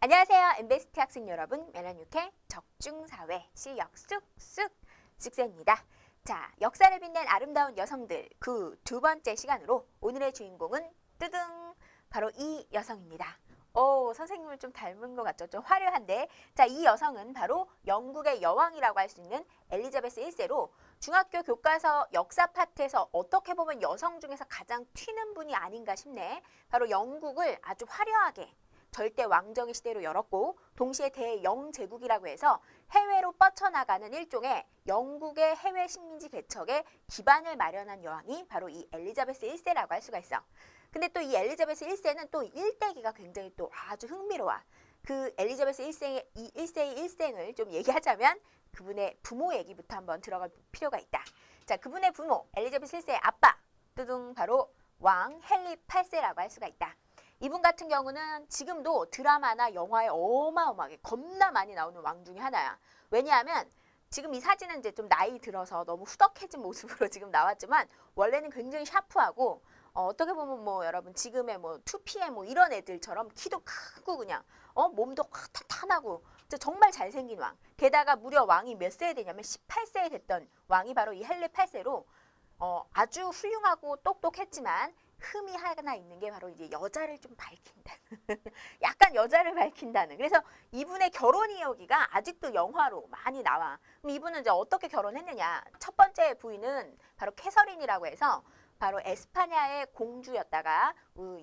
안녕하세요. 엠베스트 학생 여러분, 매너뉴케 적중사회 실력 쑥쑥 쑥쌤입니다. 자, 역사를 빛낸 아름다운 여성들 그 두 번째 시간으로 오늘의 주인공은 뜨등 바로 이 여성입니다. 오, 선생님을 좀 닮은 것 같죠? 좀 화려한데. 자, 이 여성은 바로 영국의 여왕이라고 할 수 있는 엘리자베스 1세로 중학교 교과서 역사 파트에서 어떻게 보면 여성 중에서 가장 튀는 분이 아닌가 싶네. 바로 영국을 아주 화려하게 절대 왕정의 시대로 열었고 동시에 대영제국이라고 해서 해외로 뻗쳐나가는 일종의 영국의 해외 식민지 개척에 기반을 마련한 여왕이 바로 이 엘리자베스 1세라고 할 수가 있어. 근데 또 이 엘리자베스 1세는 또 일대기가 굉장히 또 아주 흥미로워. 그 엘리자베스 1세의 일생을 좀 얘기하자면 그분의 부모 얘기부터 한번 들어갈 필요가 있다. 자, 그분의 부모 엘리자베스 1세의 아빠 뜨둥 바로 왕 헨리 8세라고 할 수가 있다. 이분 같은 경우는 지금도 드라마나 영화에 어마어마하게 겁나 많이 나오는 왕 중에 하나야. 왜냐하면 지금 이 사진은 이제 좀 나이 들어서 너무 후덕해진 모습으로 지금 나왔지만 원래는 굉장히 샤프하고 어떻게 보면 뭐 여러분 지금의 뭐 2PM 뭐 이런 애들처럼 키도 크고 그냥 몸도 확 탄탄하고 정말 잘생긴 왕. 게다가 무려 왕이 몇 세에 되냐면 18세에 됐던 왕이 바로 이 헨리 8세로 아주 훌륭하고 똑똑했지만 흠이 하나 있는 게 바로 이제 여자를 좀 밝힌다는 약간 여자를 밝힌다는. 그래서 이분의 결혼 이야기가 아직도 영화로 많이 나와. 그럼 이분은 이제 어떻게 결혼했느냐. 첫 번째 부인은 바로 캐서린이라고 해서 바로 에스파냐의 공주였다가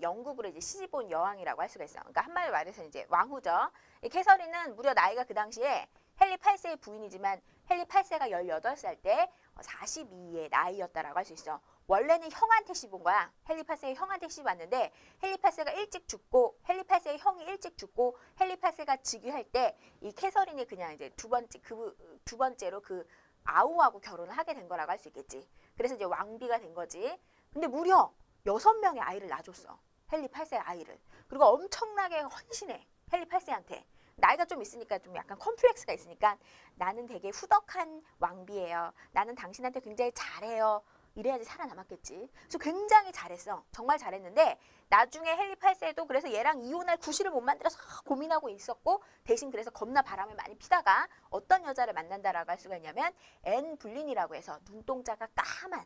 영국으로 이제 시집 온 여왕이라고 할 수가 있어. 그러니까 한마디로 말해서 이제 왕후죠. 이 캐서린은 무려 나이가 그 당시에 헨리 8세의 부인이지만 헨리 8세가 18살 때 42의 나이였다라고 할 수 있어. 원래는 형한테 씹은 거야. 헨리 8세의 형한테 씹었는데 헨리 8세가 일찍 죽고 헨리 8세의 형이 일찍 죽고 헨리 8세가 즉위할 때 이 캐서린이 그냥 이제 두 번째로 그 아우하고 결혼을 하게 된 거라고 할 수 있겠지. 그래서 이제 왕비가 된 거지. 근데 무려 6명의 아이를 낳아줬어. 헨리 8세의 아이를. 그리고 엄청나게 헌신해. 헨리 8세한테. 나이가 좀 있으니까 좀 약간 컴플렉스가 있으니까 나는 되게 후덕한 왕비예요. 나는 당신한테 굉장히 잘해요. 이래야지 살아남았겠지. 그래서 굉장히 잘했어. 정말 잘했는데 나중에 헨리 8세도 그래서 얘랑 이혼할 구실을 못 만들어서 고민하고 있었고 대신 그래서 겁나 바람을 많이 피다가 어떤 여자를 만난다라고 할 수가 있냐면 앤 불린이라고 해서 눈동자가 까만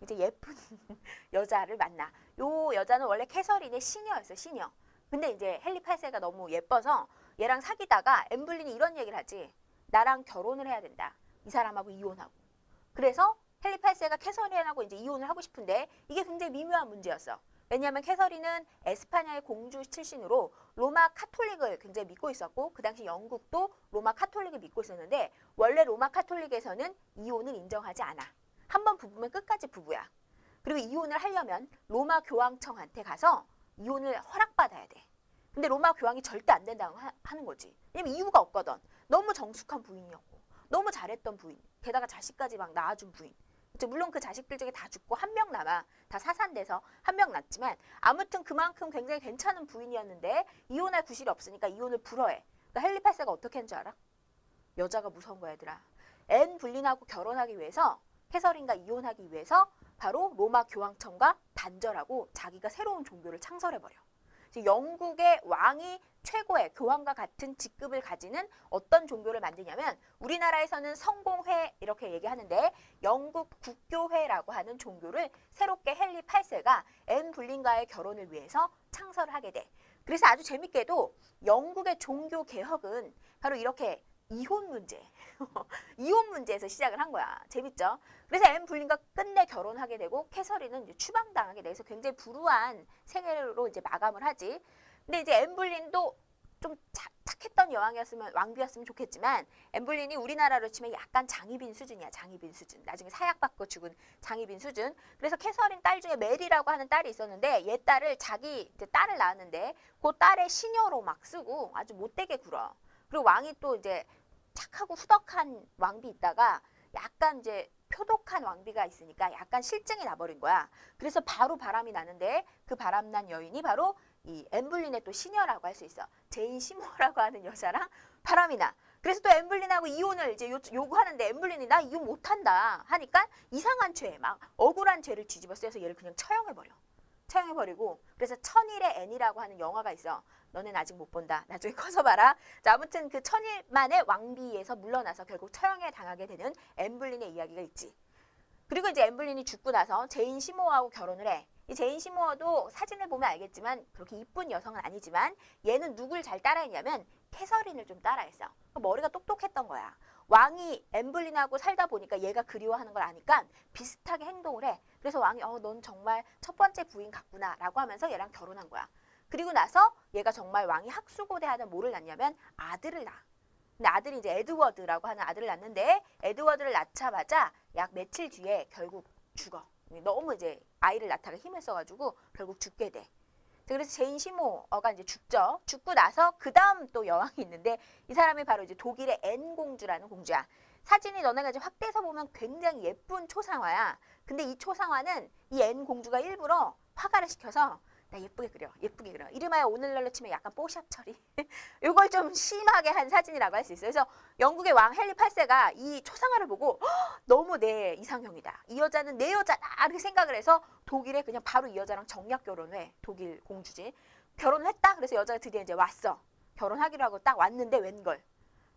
이제 예쁜 여자를 만나. 요 여자는 원래 캐서린의 시녀였어. 시녀. 근데 이제 헨리 8세가 너무 예뻐서 얘랑 사귀다가 앤 불린이 이런 얘기를 하지. 나랑 결혼을 해야 된다. 이 사람하고 이혼하고. 그래서 헨리 8세가 캐서린하고 이제 이혼을 하고 싶은데 이게 굉장히 미묘한 문제였어. 왜냐하면 캐서린은 에스파냐의 공주 출신으로 로마 카톨릭을 굉장히 믿고 있었고 그 당시 영국도 로마 카톨릭을 믿고 있었는데 원래 로마 카톨릭에서는 이혼을 인정하지 않아. 한번 부부면 끝까지 부부야. 그리고 이혼을 하려면 로마 교황청한테 가서 이혼을 허락받아야 돼. 근데 로마 교황이 절대 안 된다고 하는 거지. 왜냐면 이유가 없거든. 너무 정숙한 부인이었고 너무 잘했던 부인. 게다가 자식까지 막 낳아준 부인. 물론 그 자식들 중에 다 죽고 한 명 남아 다 사산돼서 한 명 낳지만 아무튼 그만큼 굉장히 괜찮은 부인이었는데 이혼할 구실이 없으니까 이혼을 불허해. 그러니까 헨리 8세가 어떻게 한 줄 알아? 여자가 무서운 거야 얘들아. 앤 불린하고 결혼하기 위해서 캐서린과 이혼하기 위해서 바로 로마 교황청과 단절하고 자기가 새로운 종교를 창설해버려. 영국의 왕이 최고의 교황과 같은 직급을 가지는 어떤 종교를 만드냐면 우리나라에서는 성공회 이렇게 얘기하는데 영국 국교회라고 하는 종교를 새롭게 헨리 8세가 앤 불린과의 결혼을 위해서 창설을 하게 돼. 그래서 아주 재밌게도 영국의 종교 개혁은 바로 이렇게 이혼 문제, 이혼 문제에서 시작을 한 거야. 재밌죠? 그래서 앤 불린과 끝내 결혼하게 되고 캐서린은 이제 추방당하게 돼서 굉장히 불우한 생애로 이제 마감을 하지. 근데 이제 앤 불린도 좀 착했던 여왕이었으면 왕비였으면 좋겠지만 앤 불린이 우리나라로 치면 약간 장희빈 수준이야. 장희빈 수준. 나중에 사약받고 죽은 장희빈 수준. 그래서 캐서린 딸 중에 메리라고 하는 딸이 있었는데 얘 딸을 자기 이제 딸을 낳았는데 그 딸의 시녀로 막 쓰고 아주 못되게 굴어. 그리고 왕이 또 이제 착하고 후덕한 왕비 있다가 약간 이제 표독한 왕비가 있으니까 약간 실증이 나버린 거야. 그래서 바로 바람이 나는데 그 바람난 여인이 바로 이 앤 불린의 또 시녀라고 할 수 있어. 제인 시모라고 하는 여자랑 바람이 나. 그래서 또 앤 불린하고 이혼을 이제 요구하는데 앤 불린이 나 이혼 못한다 하니까 이상한 죄, 막 억울한 죄를 뒤집어 쓰여서 얘를 그냥 처형해버려. 처형해버리고 그래서 천일의 앤이라고 하는 영화가 있어. 너넨 아직 못 본다. 나중에 커서 봐라. 자, 아무튼 그 천일 만에 왕비에서 물러나서 결국 처형에 당하게 되는 엠블린의 이야기가 있지. 그리고 이제 엠블린이 죽고 나서 제인 시모어하고 결혼을 해. 이 제인 시모어도 사진을 보면 알겠지만 그렇게 이쁜 여성은 아니지만 얘는 누굴 잘 따라했냐면 캐서린을 좀 따라했어. 머리가 똑똑했던 거야. 왕이 엠블린하고 살다 보니까 얘가 그리워하는 걸 아니까 비슷하게 행동을 해. 그래서 왕이 넌 정말 첫 번째 부인 같구나 라고 하면서 얘랑 결혼한 거야. 그리고 나서 얘가 정말 왕이 학수고대하는 뭐를 낳냐면 아들을 낳아. 근데 아들이 이제 에드워드라고 하는 아들을 낳는데 에드워드를 낳자마자 약 며칠 뒤에 결국 죽어. 너무 이제 아이를 낳다가 힘을 써가지고 결국 죽게 돼. 그래서 제인 시모어가 이제 죽죠. 죽고 나서 그 다음 또 여왕이 있는데 이 사람이 바로 이제 독일의 앤 공주라는 공주야. 사진이 너네가 이제 확대해서 보면 굉장히 예쁜 초상화야. 근데 이 초상화는 이 앤 공주가 일부러 화가를 시켜서 나 예쁘게 그려. 이름하여 오늘날로 치면 약간 뽀샵 처리. 이걸 좀 심하게 한 사진이라고 할 수 있어요. 그래서 영국의 왕 헨리 8세가 이 초상화를 보고 너무 내 이상형이다. 이 여자는 내 여자다. 이렇게 생각을 해서 독일에 그냥 바로 이 여자랑 정략 결혼을 해. 독일 공주지. 결혼을 했다. 그래서 여자가 드디어 이제 왔어. 결혼하기로 하고 딱 왔는데 웬걸.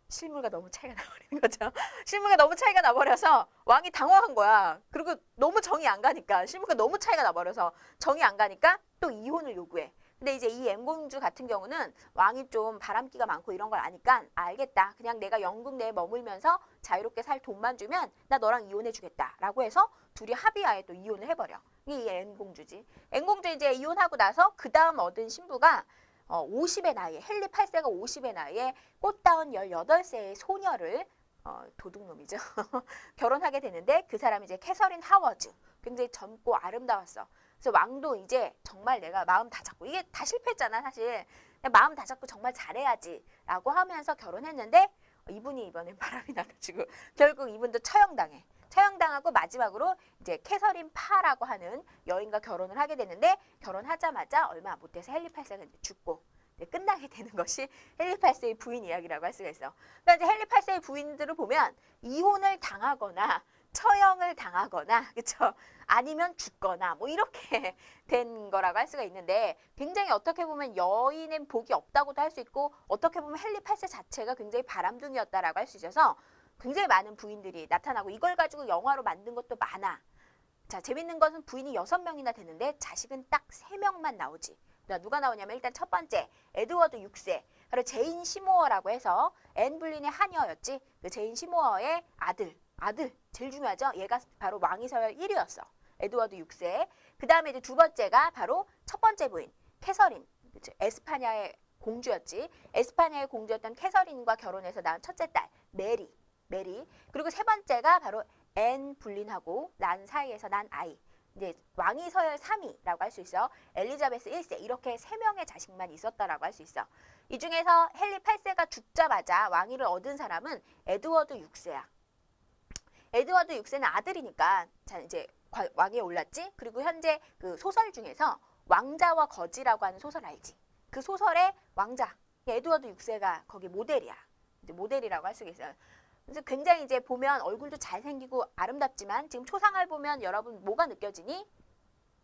실물과 너무 차이가 나버리는 거죠. 실물과 너무 차이가 나버려서 왕이 당황한 거야. 그리고 너무 정이 안 가니까 실물과 너무 차이가 나버려서 정이 안 가니까 또 이혼을 요구해. 근데 이제 이 엠공주 같은 경우는 왕이 좀 바람기가 많고 이런 걸 아니까 알겠다. 그냥 내가 영국 내에 머물면서 자유롭게 살 돈만 주면 나 너랑 이혼해 주겠다. 라고 해서 둘이 합의하에 또 이혼을 해버려. 이게 이 엠공주지. 엠공주 이제 이혼하고 나서 그 다음 얻은 신부가 50의 나이에 헨리 8세가 50의 나이에 꽃다운 18세의 소녀를 도둑놈이죠. 결혼하게 되는데 그 사람이 이제 캐서린 하워즈. 굉장히 젊고 아름다웠어. 그래서 왕도 이제 정말 내가 마음 다 잡고 이게 다 실패했잖아 사실. 마음 다 잡고 정말 잘해야지 라고 하면서 결혼했는데 이분이 이번엔 바람이 나가지고 결국 이분도 처형당해. 처형당하고 마지막으로 이제 캐서린 파라고 하는 여인과 결혼을 하게 되는데 결혼하자마자 얼마 못 돼서 헨리 8세가 죽고 끝나게 되는 것이 헨리 8세의 부인 이야기라고 할 수가 있어. 그러니까 이제 헨리 8세의 부인들을 보면 이혼을 당하거나 처형을 당하거나 그렇죠? 아니면 죽거나 뭐 이렇게 된 거라고 할 수가 있는데 굉장히 어떻게 보면 여인은 복이 없다고도 할 수 있고 어떻게 보면 헨리 8세 자체가 굉장히 바람둥이였다라고 할 수 있어서 굉장히 많은 부인들이 나타나고 이걸 가지고 영화로 만든 것도 많아. 자, 재밌는 것은 부인이 6명이나 되는데 자식은 딱 3명만 나오지. 누가 나오냐면 일단 첫 번째 에드워드 6세 바로 제인 시모어라고 해서 앤 블린의 하녀였지. 그 제인 시모어의 아들 제일 중요하죠. 얘가 바로 왕위 서열 1위였어. 에드워드 6세. 그 다음에 이제 두 번째가 바로 첫 번째 부인 캐서린. 그쵸? 에스파냐의 공주였지. 에스파냐의 공주였던 캐서린과 결혼해서 낳은 첫째 딸 메리. 그리고 세 번째가 바로 앤 블린하고 난 사이에서 난 아이. 이제 왕위 서열 3위라고 할 수 있어. 엘리자베스 1세 이렇게 3명의 자식만 있었다라고 할 수 있어. 이 중에서 헨리 8세가 죽자마자 왕위를 얻은 사람은 에드워드 6세야. 에드워드 6세는 아들이니까 자 이제 왕위에 올랐지. 그리고 현재 그 소설 중에서 왕자와 거지라고 하는 소설 알지? 그 소설의 왕자 에드워드 6세가 거기 모델이야. 이제 모델이라고 할 수 있어요. 그래서 굉장히 이제 보면 얼굴도 잘생기고 아름답지만 지금 초상화를 보면 여러분 뭐가 느껴지니?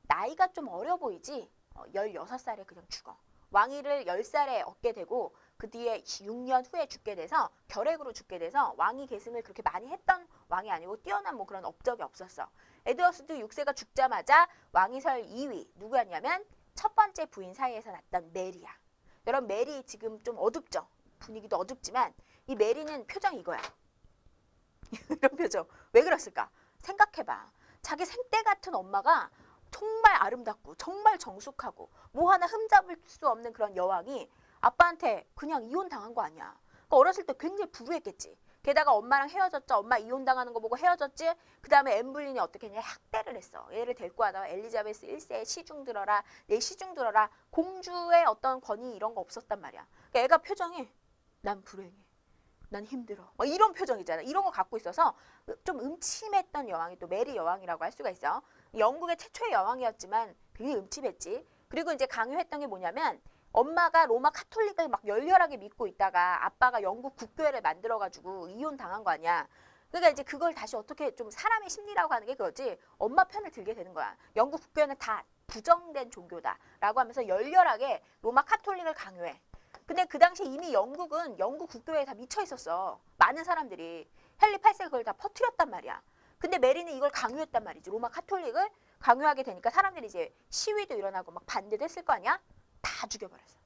나이가 좀 어려 보이지? 16살에 그냥 죽어. 왕위를 10살에 얻게 되고 그 뒤에 6년 후에 죽게 돼서 결핵으로 죽게 돼서 왕위 계승을 그렇게 많이 했던 왕이 아니고 뛰어난 뭐 그런 업적이 없었어. 에드워드 6세가 죽자마자 왕위설 2위 누구였냐면 첫 번째 부인 사이에서 났던 메리야. 여러분 메리 지금 좀 어둡죠? 분위기도 어둡지만 이 메리는 표정이 이거야. 이런 표정. 왜 그랬을까? 생각해봐. 자기 생때 같은 엄마가 정말 아름답고 정말 정숙하고 뭐 하나 흠잡을 수 없는 그런 여왕이 아빠한테 그냥 이혼당한 거 아니야. 그러니까 어렸을 때 굉장히 불우했겠지. 게다가 엄마랑 헤어졌죠. 엄마 이혼당하는 거 보고 헤어졌지. 그 다음에 엠블린이 어떻게 했냐. 학대를 했어. 얘를 데리고 와서 엘리자베스 1세에 시중 들어라. 내 시중 들어라. 공주의 어떤 권위 이런 거 없었단 말이야. 그러니까 애가 표정이 난 불행해. 난 힘들어. 뭐 이런 표정이잖아. 이런 거 갖고 있어서 좀 음침했던 여왕이 또 메리 여왕이라고 할 수가 있어. 영국의 최초의 여왕이었지만 되게 음침했지. 그리고 이제 강요했던 게 뭐냐면 엄마가 로마 카톨릭을 막 열렬하게 믿고 있다가 아빠가 영국 국교회를 만들어가지고 이혼 당한 거 아니야. 그러니까 이제 그걸 다시 어떻게 좀 사람의 심리라고 하는 게 그거지. 엄마 편을 들게 되는 거야. 영국 국교회는 다 부정된 종교다라고 하면서 열렬하게 로마 카톨릭을 강요해. 근데 그 당시에 이미 영국은 영국 국교회에 다 미쳐 있었어. 많은 사람들이. 헨리 8세가 그걸 다 퍼뜨렸단 말이야. 근데 메리는 이걸 강요했단 말이지. 로마 카톨릭을 강요하게 되니까 사람들이 이제 시위도 일어나고 막 반대도 했을 거 아니야? 다 죽여버렸어.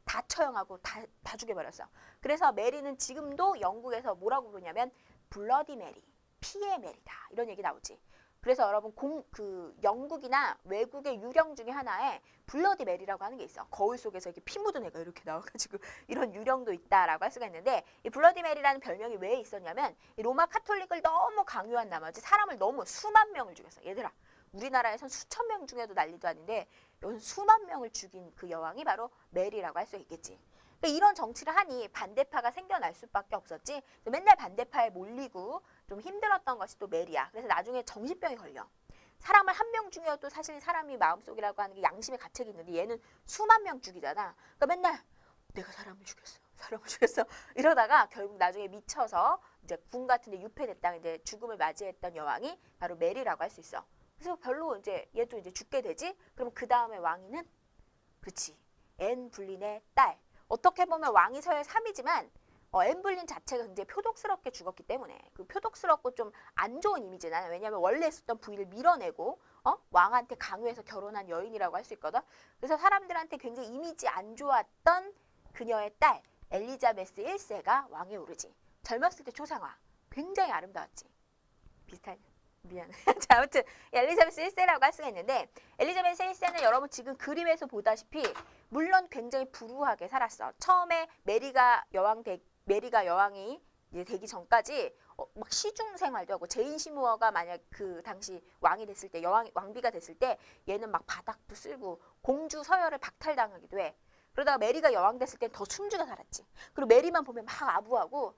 다 처형하고 다 죽여버렸어. 그래서 메리는 지금도 영국에서 뭐라고 부르냐면 블러디 메리, 피의 메리다. 이런 얘기 나오지. 그래서 여러분 영국이나 외국의 유령 중에 하나에 블러디 메리라고 하는 게 있어. 거울 속에서 이렇게 피 묻은 애가 이렇게 나와가지고 이런 유령도 있다라고 할 수가 있는데, 이 블러디 메리라는 별명이 왜 있었냐면 이 로마 카톨릭을 너무 강요한 나머지 사람을 너무 수만 명을 죽였어. 얘들아, 우리나라에선 수천 명 중에도 난리도 아닌데 이건 수만 명을 죽인 그 여왕이 바로 메리라고 할 수 있겠지. 그러니까 이런 정치를 하니 반대파가 생겨날 수밖에 없었지. 맨날 반대파에 몰리고 좀 힘들었던 것이 또 메리야. 그래서 나중에 정신병이 걸려. 사람을 한 명 죽여도 사실 사람이 마음속이라고 하는 게 양심의 가책이 있는데 얘는 수만 명 죽이잖아. 그러니까 맨날 내가 사람을 죽였어 이러다가 결국 나중에 미쳐서 이제 궁 같은 데 유폐됐다가 이제 죽음을 맞이했던 여왕이 바로 메리라고 할 수 있어. 그래서 별로 이제 얘도 이제 죽게 되지. 그럼 그 다음에 왕위는 그렇지, 앤 불린의 딸. 어떻게 보면 왕이 서열 3이지만 앤 불린 자체가 굉장히 표독스럽게 죽었기 때문에 그 표독스럽고 좀 안 좋은 이미지는, 왜냐하면 원래 있었던 부위를 밀어내고 왕한테 강요해서 결혼한 여인이라고 할 수 있거든. 그래서 사람들한테 굉장히 이미지 안 좋았던 그녀의 딸 엘리자베스 1세가 왕에 오르지. 젊었을 때 초상화 굉장히 아름다웠지. 비슷한, 미안. 자, 아무튼 엘리자베스 1세라고 할 수가 있는데, 엘리자베스 1세는 여러분 지금 그림에서 보다시피 물론 굉장히 불우하게 살았어. 처음에 메리가 여왕이 이제 되기 전까지 막 시중 생활도 하고, 제인 시무어가 만약 그 당시 왕이 됐을 때, 왕비가 됐을 때 얘는 막 바닥도 쓸고 공주 서열을 박탈당하기도 해. 그러다가 메리가 여왕 됐을 땐 더 숨죽여 살았지. 그리고 메리만 보면 막 아부하고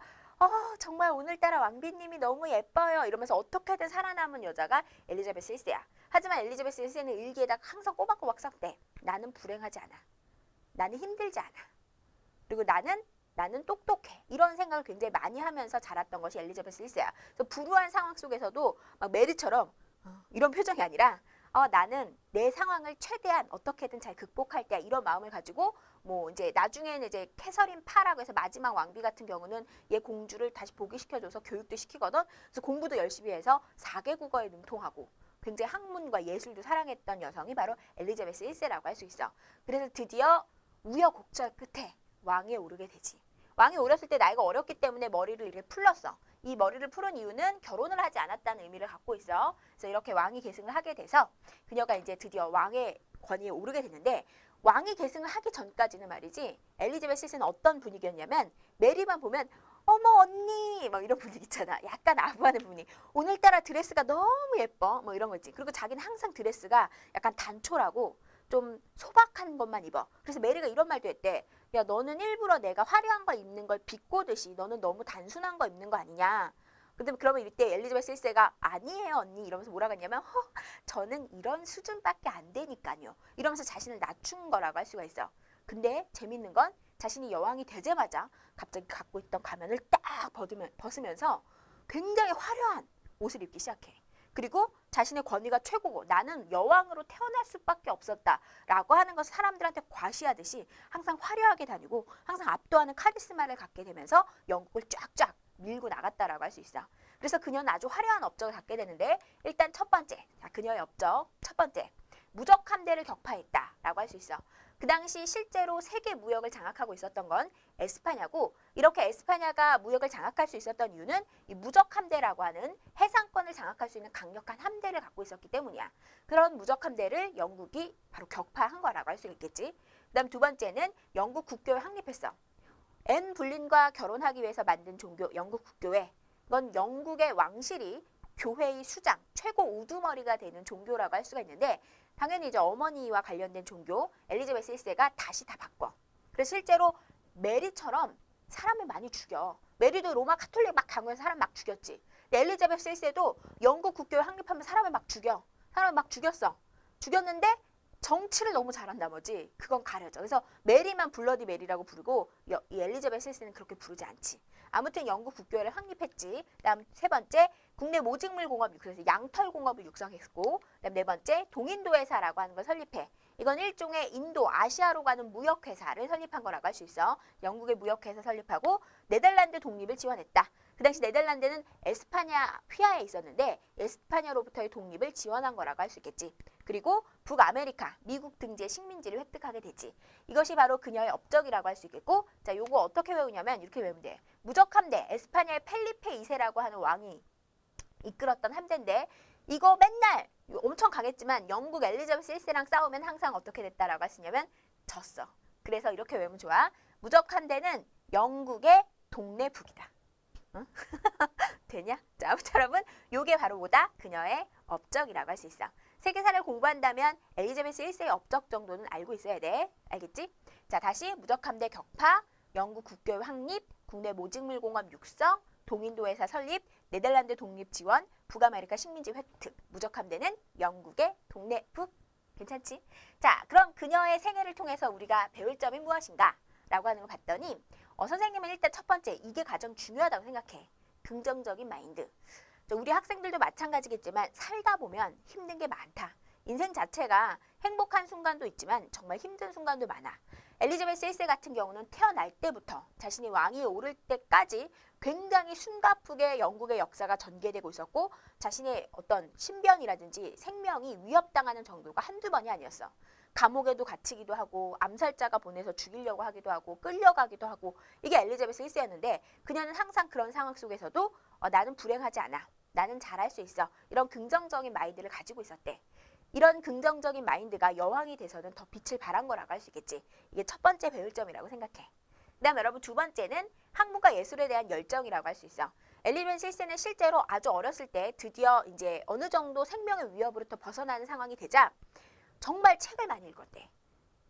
정말 오늘따라 왕비님이 너무 예뻐요 이러면서 어떻게든 살아남은 여자가 엘리자베스 1세야. 하지만 엘리자베스 1세는 일기에다가 항상 꼬박꼬박 썼대. 나는 불행하지 않아. 나는 힘들지 않아. 그리고 나는 똑똑해. 이런 생각을 굉장히 많이 하면서 자랐던 것이 엘리자베스 1세야. 그래서 불우한 상황 속에서도 막 메리처럼 이런 표정이 아니라 나는 내 상황을 최대한 어떻게든 잘 극복할 때야. 이런 마음을 가지고 뭐 이제 나중에는 이제 캐서린 파라고 해서 마지막 왕비 같은 경우는 얘 공주를 다시 복위시켜줘서 교육도 시키거든. 그래서 공부도 열심히 해서 4개 국어에 능통하고 굉장히 학문과 예술도 사랑했던 여성이 바로 엘리자베스 1세라고 할 수 있어. 그래서 드디어 우여곡절 끝에 왕위에 오르게 되지. 왕이 오렸을 때 나이가 어렸기 때문에 머리를 이렇게 풀렀어. 이 머리를 푸른 이유는 결혼을 하지 않았다는 의미를 갖고 있어. 그래서 이렇게 왕위 계승을 하게 돼서 그녀가 이제 드디어 왕의 권위에 오르게 되는데, 왕위 계승을 하기 전까지는 말이지 엘리자베스 1세는 어떤 분위기였냐면, 메리만 보면 어머 언니 막 이런 분위기 있잖아. 약간 아부하는 분위기. 오늘따라 드레스가 너무 예뻐 뭐 이런 거 있지. 그리고 자기는 항상 드레스가 약간 단촐하고 좀 소박한 것만 입어. 그래서 메리가 이런 말도 했대. 야, 너는 일부러 내가 화려한 걸 입는 걸 비꼬듯이 너는 너무 단순한 거 입는 거 아니냐. 근데 그러면 이때 엘리자베스 1세가 아니에요 언니 이러면서 뭐라고 했냐면 저는 이런 수준밖에 안 되니까요. 이러면서 자신을 낮춘 거라고 할 수가 있어. 근데 재밌는 건 자신이 여왕이 되자마자 갑자기 갖고 있던 가면을 딱 벗으면서 굉장히 화려한 옷을 입기 시작해. 그리고 자신의 권위가 최고고 나는 여왕으로 태어날 수밖에 없었다라고 하는 것을 사람들한테 과시하듯이 항상 화려하게 다니고 항상 압도하는 카리스마를 갖게 되면서 영국을 쫙쫙 밀고 나갔다라고 할 수 있어. 그래서 그녀는 아주 화려한 업적을 갖게 되는데, 일단 첫 번째, 그녀의 업적 첫 번째, 무적 함대를 격파했다라고 할 수 있어. 그 당시 실제로 세계 무역을 장악하고 있었던 건 에스파냐고, 이렇게 에스파냐가 무역을 장악할 수 있었던 이유는 이 무적 함대라고 하는 해상권을 장악할 수 있는 강력한 함대를 갖고 있었기 때문이야. 그런 무적 함대를 영국이 바로 격파한 거라고 할 수 있겠지. 그다음 두 번째는 영국 국교에 확립했어. 앤 불린과 결혼하기 위해서 만든 종교 영국 국교회. 이건 영국의 왕실이 교회의 수장, 최고 우두머리가 되는 종교라고 할 수가 있는데, 당연히 이제 어머니와 관련된 종교 엘리자베스 1세가 다시 다 바꿔. 그래서 실제로 메리처럼 사람을 많이 죽여. 메리도 로마 카톨릭 막 강요해서 사람 막 죽였지. 근데 엘리자베스 1세도 영국 국교회 확립하면 사람을 막 죽여. 사람을 막 죽였어. 죽였는데 정치를 너무 잘한 나머지 그건 가려져. 그래서 메리만 블러디 메리라고 부르고 이 엘리자베스 1세는 그렇게 부르지 않지. 아무튼 영국 국교회를 확립했지. 그다음 세 번째, 국내 모직물 공업, 그래서 양털 공업을 육성했고, 그다음 네 번째, 동인도회사라고 하는 걸 설립해. 이건 일종의 인도, 아시아로 가는 무역회사를 설립한 거라고 할 수 있어. 영국의 무역회사 설립하고 네덜란드 독립을 지원했다. 그 당시 네덜란드는 에스파냐 휘하에 있었는데 에스파냐로부터의 독립을 지원한 거라고 할 수 있겠지. 그리고 북아메리카, 미국 등지의 식민지를 획득하게 되지. 이것이 바로 그녀의 업적이라고 할 수 있겠고, 자, 요거 어떻게 외우냐면 이렇게 외우면 돼. 무적 함대, 에스파냐의 펠리페 2세라고 하는 왕이 이끌었던 함대인데 이거 맨날 엄청 강했지만 영국 엘리자베스 1세랑 싸우면 항상 어떻게 됐다라고 할 수 있냐면 졌어. 그래서 이렇게 외우면 좋아. 무적 함대는 영국의 동네 북이다. 응? 되냐? 자, 아무튼 여러분 요게 바로 뭐다? 그녀의 업적이라고 할 수 있어. 세계사를 공부한다면 엘리자베스 1세의 업적 정도는 알고 있어야 돼. 알겠지? 자, 다시 무적함대 격파, 영국 국교의 확립, 국내 모직물공업 육성, 동인도회사 설립, 네덜란드 독립 지원, 북아메리카 식민지 획득, 무적함대는 영국의 동네 북. 괜찮지? 자, 그럼 그녀의 생애를 통해서 우리가 배울 점이 무엇인가? 라고 하는 걸 봤더니 선생님은 일단 첫 번째 이게 가장 중요하다고 생각해. 긍정적인 마인드. 우리 학생들도 마찬가지겠지만 살다 보면 힘든 게 많다. 인생 자체가 행복한 순간도 있지만 정말 힘든 순간도 많아. 엘리자베스 1세 같은 경우는 태어날 때부터 자신이 왕위에 오를 때까지 굉장히 숨가쁘게 영국의 역사가 전개되고 있었고 자신의 어떤 신변이라든지 생명이 위협당하는 정도가 한두 번이 아니었어. 감옥에도 갇히기도 하고 암살자가 보내서 죽이려고 하기도 하고 끌려가기도 하고 이게 엘리자베스 1세였는데 그녀는 항상 그런 상황 속에서도 나는 불행하지 않아. 나는 잘할 수 있어. 이런 긍정적인 마인드를 가지고 있었대. 이런 긍정적인 마인드가 여왕이 돼서는 더 빛을 발한 거라고 할 수 있겠지. 이게 첫 번째 배울 점이라고 생각해. 그다음 여러분 두 번째는 학문과 예술에 대한 열정이라고 할 수 있어. 엘리자베스 1세는 실제로 아주 어렸을 때 드디어 이제 어느 정도 생명의 위협으로부터 벗어나는 상황이 되자 정말 책을 많이 읽었대.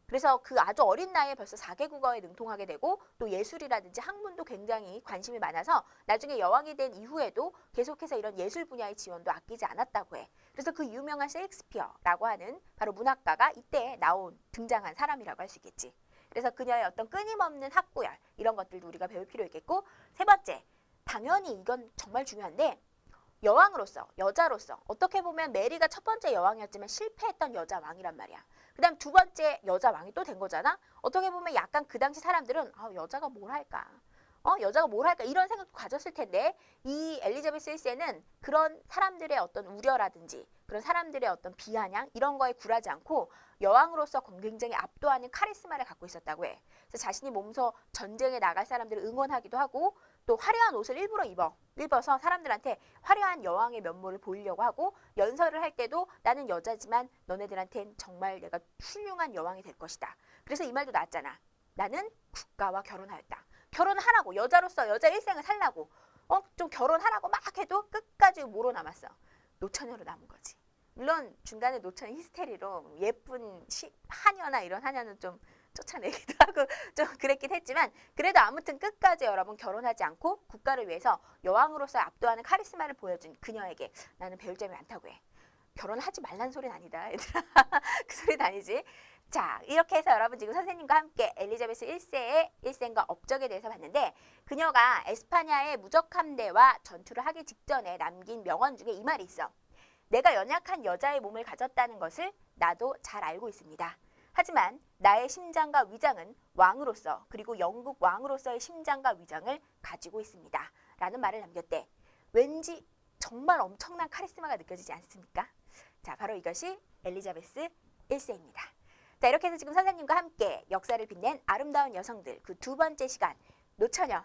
그래서 그 아주 어린 나이에 벌써 4개 국어에 능통하게 되고 또 예술이라든지 학문도 굉장히 관심이 많아서 나중에 여왕이 된 이후에도 계속해서 이런 예술 분야의 지원도 아끼지 않았다고 해. 그래서 그 유명한 셰익스피어라고 하는 바로 문학가가 이때 등장한 사람이라고 할 수 있겠지. 그래서 그녀의 어떤 끊임없는 학구열 이런 것들도 우리가 배울 필요 있겠고 세 번째, 당연히 이건 정말 중요한데 여왕으로서, 여자로서 어떻게 보면 메리가 첫 번째 여왕이었지만 실패했던 여자 왕이란 말이야. 그 다음 두 번째 여자 왕이 또 된 거잖아. 어떻게 보면 약간 그 당시 사람들은 여자가 뭘 할까? 여자가 뭘 할까? 이런 생각도 가졌을 텐데 이 엘리자베스 1세는 그런 사람들의 어떤 우려라든지 그런 사람들의 어떤 비아냥 이런 거에 굴하지 않고 여왕으로서 굉장히 압도하는 카리스마를 갖고 있었다고 해. 그래서 자신이 몸소 전쟁에 나갈 사람들을 응원하기도 하고 또 화려한 옷을 일부러 입어서 사람들한테 화려한 여왕의 면모를 보이려고 하고 연설을 할 때도 나는 여자지만 너네들한텐 정말 내가 훌륭한 여왕이 될 것이다. 그래서 이 말도 나왔잖아. 나는 국가와 결혼하였다. 결혼하라고 여자로서 여자 일생을 살라고 좀 결혼하라고 막 해도 끝까지 뭐로 남았어? 노처녀로 남은 거지. 물론 중간에 노처녀 히스테리로 예쁜 하녀나 이런 하녀는 좀 쫓아내기도 하고 좀 그랬긴 했지만 그래도 아무튼 끝까지 여러분 결혼하지 않고 국가를 위해서 여왕으로서 압도하는 카리스마를 보여준 그녀에게 나는 배울 점이 많다고 해. 결혼하지 말란 소리는 아니다 얘들아. 그 소리는 아니지. 자, 이렇게 해서 여러분 지금 선생님과 함께 엘리자베스 1세의 일생과 업적에 대해서 봤는데 그녀가 에스파냐의 무적함대와 전투를 하기 직전에 남긴 명언 중에 이 말이 있어. 내가 연약한 여자의 몸을 가졌다는 것을 나도 잘 알고 있습니다. 하지만 나의 심장과 위장은 왕으로서 그리고 영국 왕으로서의 심장과 위장을 가지고 있습니다. 라는 말을 남겼대. 왠지 정말 엄청난 카리스마가 느껴지지 않습니까? 자, 바로 이것이 엘리자베스 1세입니다. 자, 이렇게 해서 지금 선생님과 함께 역사를 빛낸 아름다운 여성들 그 두 번째 시간 노처녀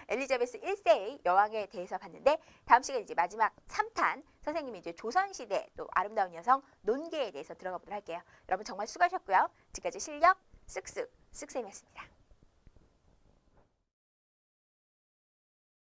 엘리자베스 1세의 여왕에 대해서 봤는데 다음 시간 이제 마지막 3탄 선생님이 이제 조선시대 또 아름다운 여성 논계에 대해서 들어가 보도록 할게요. 여러분 정말 수고하셨고요. 지금까지 실력 쓱쓱 쓱쌤이었습니다.